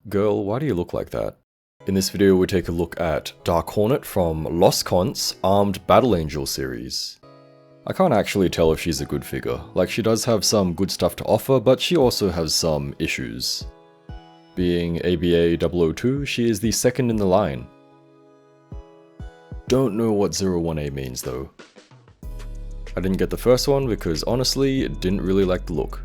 Girl, why do you look like that? In this video we take a look at Dark Hornet from Loscont's Armed Battle Angel series. I can't actually tell if she's a good figure, like she does have some good stuff to offer, but she also has some issues. Being ABA 002, she is the second in the line. Don't know what 01A means though. I didn't get the first one because honestly, didn't really like the look.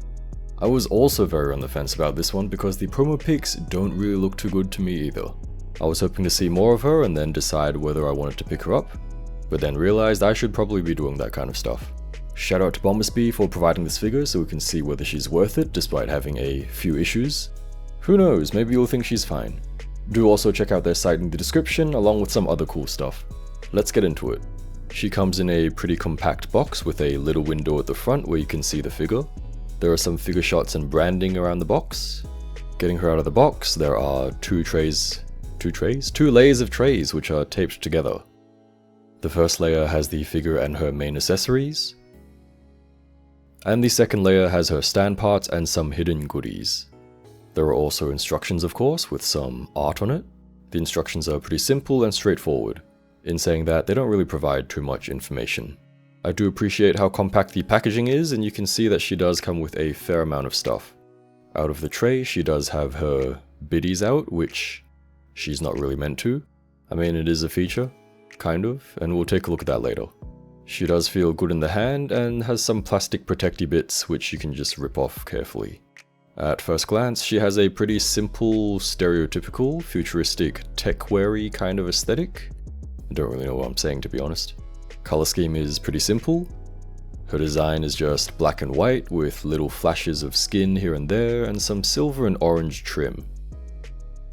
I was also very on the fence about this one because the promo pics don't really look too good to me either. I was hoping to see more of her and then decide whether I wanted to pick her up, but then realized I should probably be doing that kind of stuff. Shout out to Bombersby for providing this figure so we can see whether she's worth it despite having a few issues. Who knows, maybe you'll think she's fine. Do also check out their site in the description along with some other cool stuff. Let's get into it. She comes in a pretty compact box with a little window at the front where you can see the figure. There are some figure shots and branding around the box. Getting her out of the box, there are two layers of trays which are taped together. The first layer has the figure and her main accessories, and the second layer has her stand parts and some hidden goodies. There are also instructions, of course, with some art on it. The instructions are pretty simple and straightforward, in saying that they don't really provide too much information. I do appreciate how compact the packaging is, and you can see that she does come with a fair amount of stuff. Out of the tray, she does have her biddies out, which she's not really meant to. I mean, it is a feature, kind of, and we'll take a look at that later. She does feel good in the hand, and has some plastic protecty bits which you can just rip off carefully. At first glance, she has a pretty simple, stereotypical, futuristic, tech-weary kind of aesthetic. I don't really know what I'm saying, to be honest. Color scheme is pretty simple. Her design is just black and white with little flashes of skin here and there and some silver and orange trim.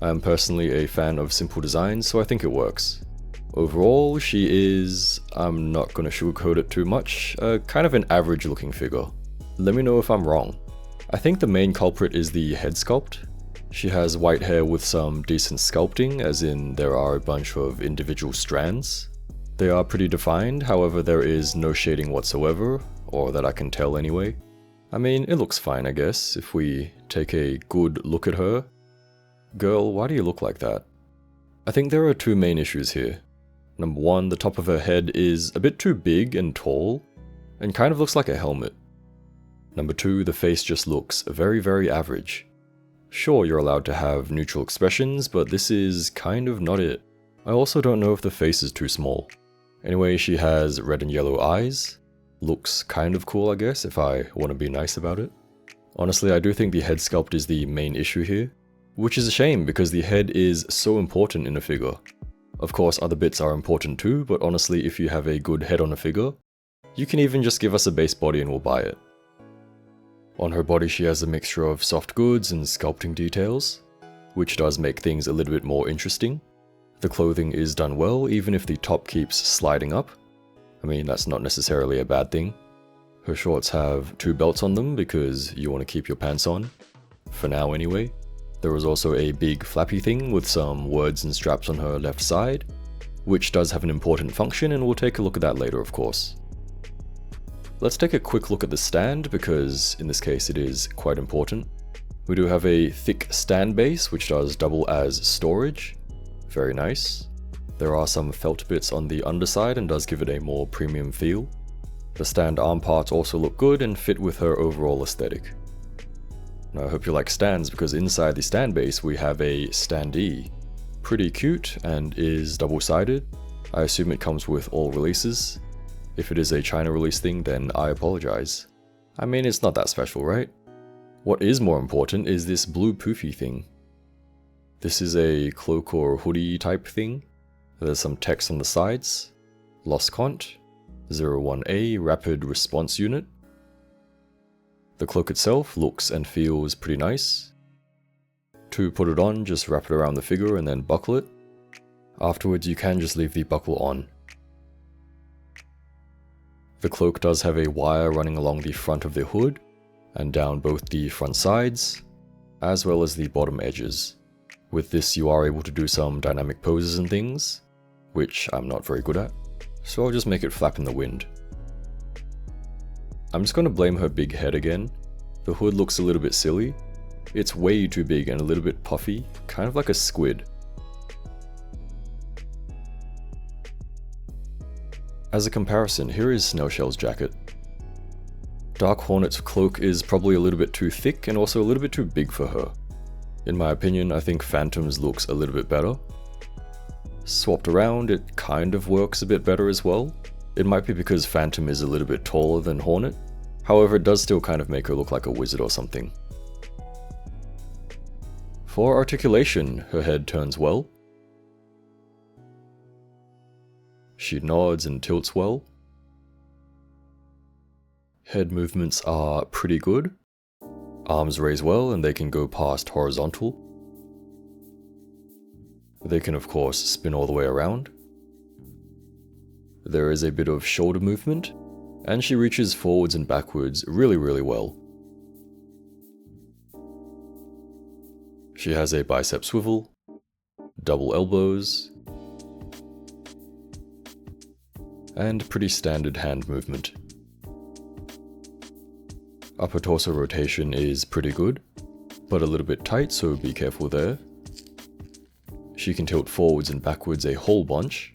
I am personally a fan of simple designs, so I think it works. Overall, she is, I'm not gonna sugarcoat it too much, kind of an average looking figure. Let me know if I'm wrong. I think the main culprit is the head sculpt. She has white hair with some decent sculpting, as in there are a bunch of individual strands. They are pretty defined, however there is no shading whatsoever, or that I can tell anyway. I mean, it looks fine I guess, if we take a good look at her. Girl, why do you look like that? I think there are two main issues here. Number one, the top of her head is a bit too big and tall, and kind of looks like a helmet. Number two, the face just looks very average. Sure, you're allowed to have neutral expressions, but this is kind of not it. I also don't know if the face is too small. Anyway, she has red and yellow eyes. Looks kind of cool, I guess, if I want to be nice about it. Honestly, I do think the head sculpt is the main issue here, which is a shame because the head is so important in a figure. Of course, other bits are important too, but honestly, if you have a good head on a figure, you can even just give us a base body and we'll buy it. On her body, she has a mixture of soft goods and sculpting details, which does make things a little bit more interesting. The clothing is done well, even if the top keeps sliding up. I mean, that's not necessarily a bad thing. Her shorts have two belts on them because you want to keep your pants on. For now anyway. There is also a big flappy thing with some words and straps on her left side, which does have an important function, and we'll take a look at that later, of course. Let's take a quick look at the stand, because in this case it is quite important. We do have a thick stand base, which does double as storage. Very nice. There are some felt bits on the underside and does give it a more premium feel. The stand arm parts also look good and fit with her overall aesthetic. Now I hope you like stands, because inside the stand base we have a standee. Pretty cute and is double-sided. I assume it comes with all releases. If it is a China release thing, then I apologize. I mean, it's not that special, right? What is more important is this blue poofy thing. This is a cloak or hoodie type thing. There's some text on the sides. Loscont 01A Rapid Response Unit. The cloak itself looks and feels pretty nice. To put it on, just wrap it around the figure and then buckle it. Afterwards, you can just leave the buckle on. The cloak does have a wire running along the front of the hood and down both the front sides, as well as the bottom edges. With this, you are able to do some dynamic poses and things, which I'm not very good at, so I'll just make it flap in the wind. I'm just going to blame her big head again. The hood looks a little bit silly. It's way too big and a little bit puffy, kind of like a squid. As a comparison, here is Snail Shell's jacket. Dark Hornet's cloak is probably a little bit too thick and also a little bit too big for her. In my opinion, I think Phantom's looks a little bit better. Swapped around, it kind of works a bit better as well. It might be because Phantom is a little bit taller than Hornet, however it does still kind of make her look like a wizard or something. For articulation, her head turns well. She nods and tilts well. Head movements are pretty good. Arms raise well and they can go past horizontal. They can of course spin all the way around. There is a bit of shoulder movement, and she reaches forwards and backwards really well. She has a bicep swivel, double elbows, and pretty standard hand movement. Upper torso rotation is pretty good, but a little bit tight, so be careful there. She can tilt forwards and backwards a whole bunch.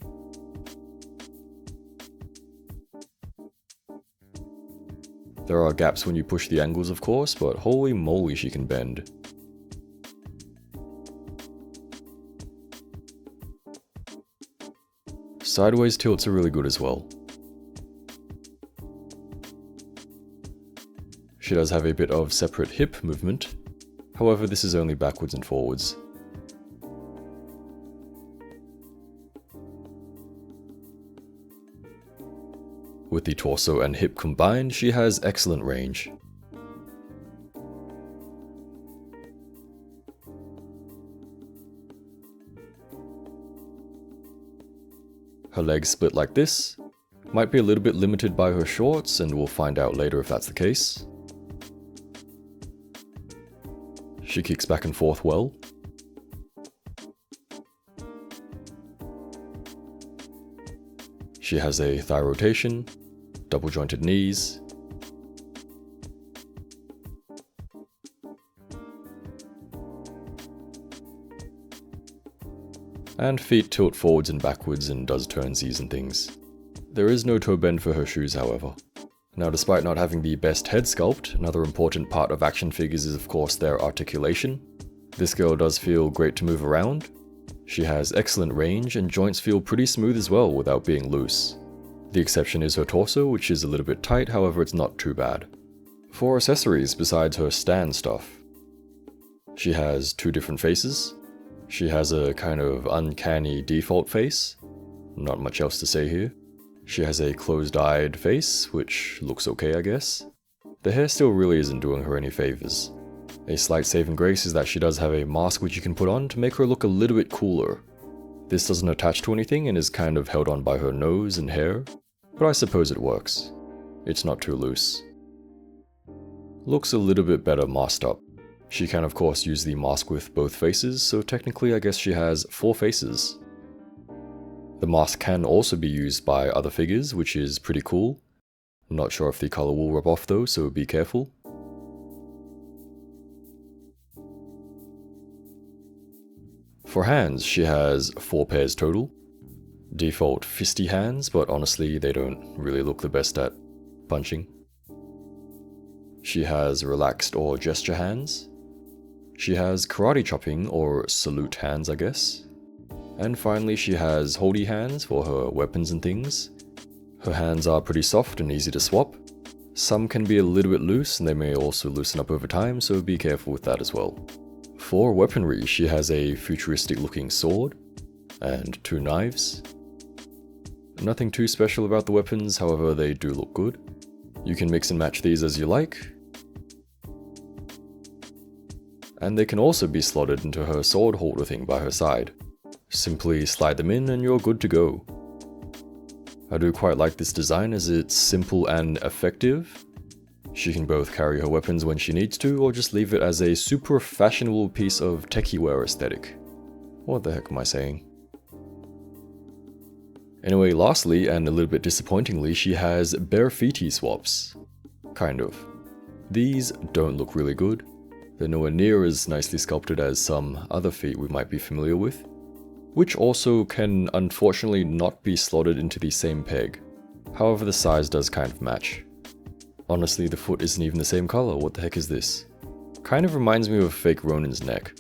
There are gaps when you push the angles of course, but holy moly she can bend. Sideways tilts are really good as well. She does have a bit of separate hip movement, however this is only backwards and forwards. With the torso and hip combined, she has excellent range. Her legs split like this, might be a little bit limited by her shorts, and we'll find out later if that's the case. She kicks back and forth well. She has a thigh rotation, double jointed knees, and feet tilt forwards and backwards and does turnsies and things. There is no toe bend for her shoes, however. Now, despite not having the best head sculpt, another important part of action figures is of course their articulation. This girl does feel great to move around. She has excellent range and joints feel pretty smooth as well without being loose. The exception is her torso, which is a little bit tight, however it's not too bad. For accessories besides her stand stuff, she has two different faces. She has a kind of uncanny default face, not much else to say here. She has a closed-eyed face, which looks okay I guess. The hair still really isn't doing her any favors. A slight saving grace is that she does have a mask which you can put on to make her look a little bit cooler. This doesn't attach to anything and is kind of held on by her nose and hair, but I suppose it works. It's not too loose. Looks a little bit better masked up. She can of course use the mask with both faces, so technically I guess she has 4 faces. The mask can also be used by other figures, which is pretty cool. I'm not sure if the color will rub off though, so be careful. For hands, she has 4 pairs total. Default fisty hands, but honestly they don't really look the best at punching. She has relaxed or gesture hands. She has karate chopping or salute hands I guess. And finally she has holdy hands for her weapons and things. Her hands are pretty soft and easy to swap. Some can be a little bit loose and they may also loosen up over time, so be careful with that as well. For weaponry, she has a futuristic looking sword and 2 knives. Nothing too special about the weapons, however they do look good. You can mix and match these as you like. And they can also be slotted into her sword holder thing by her side. Simply slide them in and you're good to go. I do quite like this design as it's simple and effective. She can both carry her weapons when she needs to, or just leave it as a super fashionable piece of techie wear aesthetic. What the heck am I saying? Anyway, lastly, and a little bit disappointingly, she has bare feety swaps. Kind of. These don't look really good. They're nowhere near as nicely sculpted as some other feet we might be familiar with, which also can unfortunately not be slotted into the same peg. However, the size does kind of match. Honestly, the foot isn't even the same color. What the heck is this? Kind of reminds me of fake Ronin's neck.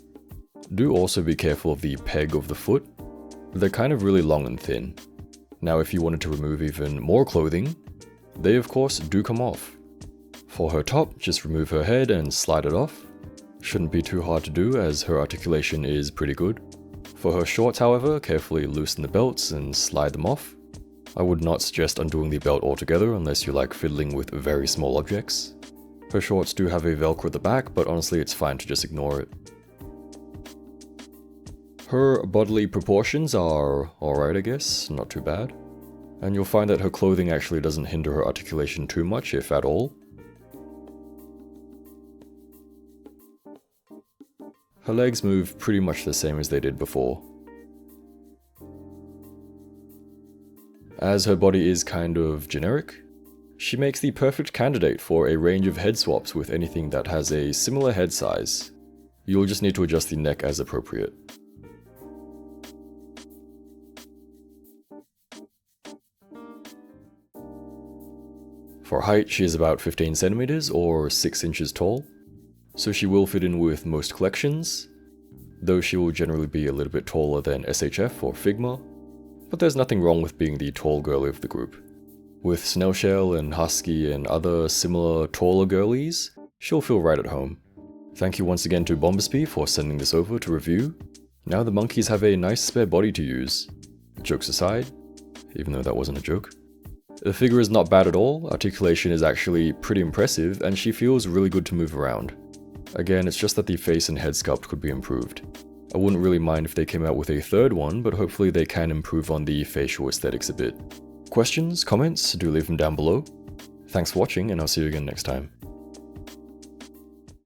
Do also be careful of the peg of the foot. They're kind of really long and thin. Now, if you wanted to remove even more clothing, they of course do come off. For her top, just remove her head and slide it off. Shouldn't be too hard to do as her articulation is pretty good. For her shorts, however, carefully loosen the belts and slide them off. I would not suggest undoing the belt altogether unless you like fiddling with very small objects. Her shorts do have a velcro at the back, but honestly it's fine to just ignore it. Her bodily proportions are alright, I guess, not too bad. And you'll find that her clothing actually doesn't hinder her articulation too much, if at all. Her legs move pretty much the same as they did before. As her body is kind of generic, she makes the perfect candidate for a range of head swaps with anything that has a similar head size. You'll just need to adjust the neck as appropriate. For height, she is about 15 centimeters or 6 inches tall, so she will fit in with most collections, though she will generally be a little bit taller than SHF or Figma, but there's nothing wrong with being the tall girlie of the group. With Snail Shell and Hasuki and other similar taller girlies, she'll feel right at home. Thank you once again to Bombaspy for sending this over to review. Now the monkeys have a nice spare body to use. Jokes aside, even though that wasn't a joke. The figure is not bad at all, articulation is actually pretty impressive, and she feels really good to move around. Again, it's just that the face and head sculpt could be improved. I wouldn't really mind if they came out with a third one, but hopefully they can improve on the facial aesthetics a bit. Questions, comments, do leave them down below. Thanks for watching, and I'll see you again next time.